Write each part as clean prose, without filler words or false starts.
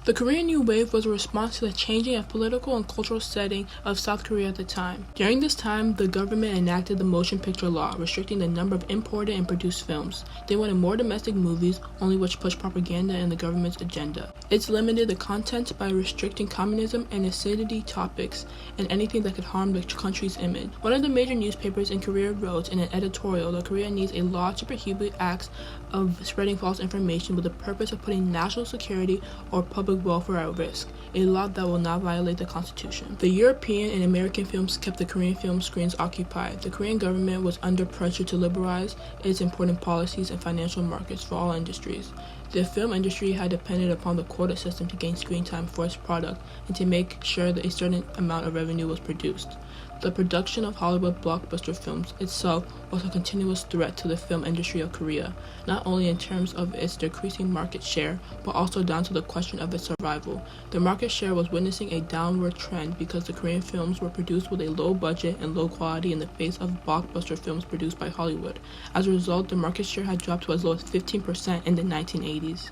The Korean New Wave was a response to the changing of political and cultural setting of South Korea at the time. During this time, the government enacted the motion picture law, restricting the number of imported and produced films. They wanted more domestic movies, only which pushed propaganda and the government's agenda. It's limited the content by restricting communism and acidity topics and anything that could harm the country's image. One of the major newspapers in Korea wrote in an editorial that Korea needs a law to prohibit acts of spreading false information with the purpose of putting national security or public welfare at risk, a law that will not violate the Constitution. The European and American films kept the Korean film screens occupied. The Korean government was under pressure to liberalize its important policies and financial markets for all industries. The film industry had depended upon the quota system to gain screen time for its product and to make sure that a certain amount of revenue was produced. The production of Hollywood blockbuster films itself was a continuous threat to the film industry of Korea, not only in terms of its decreasing market share, but also down to the question of its survival. The market share was witnessing a downward trend because the Korean films were produced with a low budget and low quality in the face of blockbuster films produced by Hollywood. As a result, the market share had dropped to as low as 15% in the 1980s.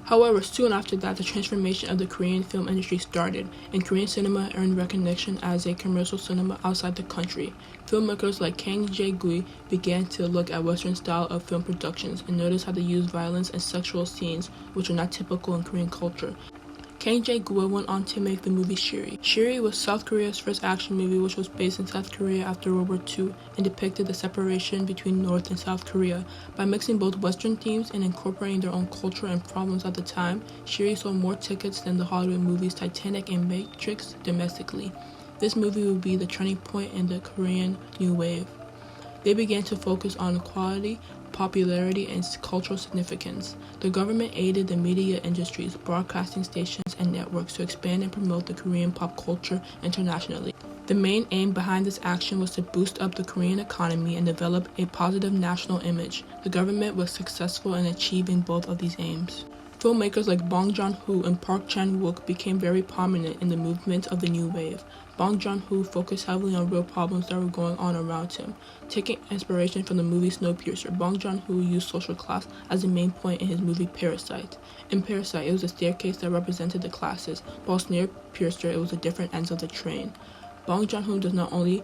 However, soon after that, the transformation of the Korean film industry started, and Korean cinema earned recognition as a commercial cinema outside the country. Filmmakers like Kang Jae-gui began to look at Western style of film productions and notice how they use violence and sexual scenes, which are not typical in Korean culture. Kang Jae-gui went on to make the movie Shiri. Shiri was South Korea's first action movie, which was based in South Korea after World War II and depicted the separation between North and South Korea. By mixing both Western themes and incorporating their own culture and problems at the time, Shiri sold more tickets than the Hollywood movies Titanic and Matrix domestically. This movie would be the turning point in the Korean New Wave. They began to focus on quality, popularity, and cultural significance. The government aided the media industries, broadcasting stations, and networks to expand and promote the Korean pop culture internationally. The main aim behind this action was to boost up the Korean economy and develop a positive national image. The government was successful in achieving both of these aims. Filmmakers like Bong Joon-ho and Park Chan-wook became very prominent in the movement of the New Wave. Bong Joon-ho focused heavily on real problems that were going on around him. Taking inspiration from the movie Snowpiercer, Bong Joon-ho used social class as the main point in his movie Parasite. In Parasite, it was a staircase that represented the classes, while Snowpiercer, it was the different ends of the train. Bong Joon-ho does not only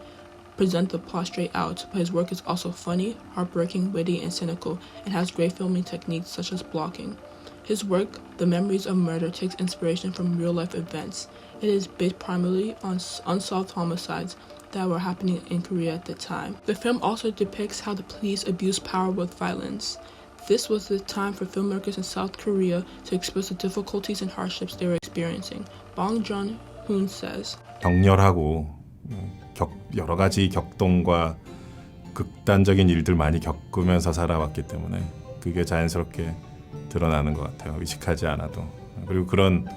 present the plot straight out, but his work is also funny, heartbreaking, witty, and cynical, and has great filming techniques such as blocking. His work, The Memories of Murder, takes inspiration from real-life events. It is based primarily on unsolved homicides that were happening in Korea at the time. The film also depicts how the police abuse power with violence. This was the time for filmmakers in South Korea to express the difficulties and hardships they were experiencing. Bong Joon-ho says, 격렬하고 여러 가지 격동과 극단적인 일들 많이 겪으면서 살아왔기 때문에 그게 자연스럽게 드러나는 것 같아요. 의식하지 않아도. 그리고 그런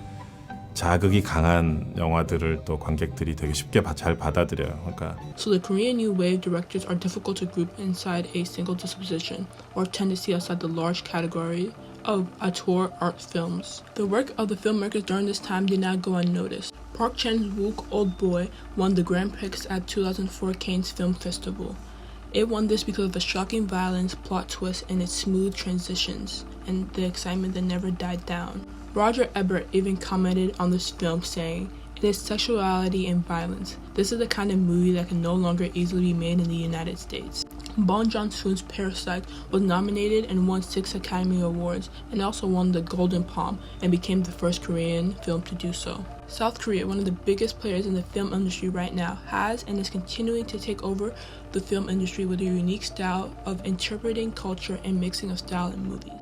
자극이 강한 영화들을 또 관객들이 되게 쉽게 잘 받아들여요. 그러니까 So the Korean New Wave directors are difficult to group inside a single disposition or tend to see outside the large category of auteur art films. The work of the filmmakers during this time did not go unnoticed. Park Chan-wook Old Boy won the Grand Prix at 2004 Cannes Film Festival. It won this because of the shocking violence, plot twist, and its smooth transitions, and the excitement that never died down. Roger Ebert even commented on this film saying, "It is sexuality and violence. This is the kind of movie that can no longer easily be made in the United States." Bong Joon-ho's Parasite was nominated and won 6 Academy Awards, and also won the Golden Palm and became the first Korean film to do so. South Korea, one of the biggest players in the film industry right now, has and is continuing to take over the film industry with a unique style of interpreting culture and mixing of style in movies.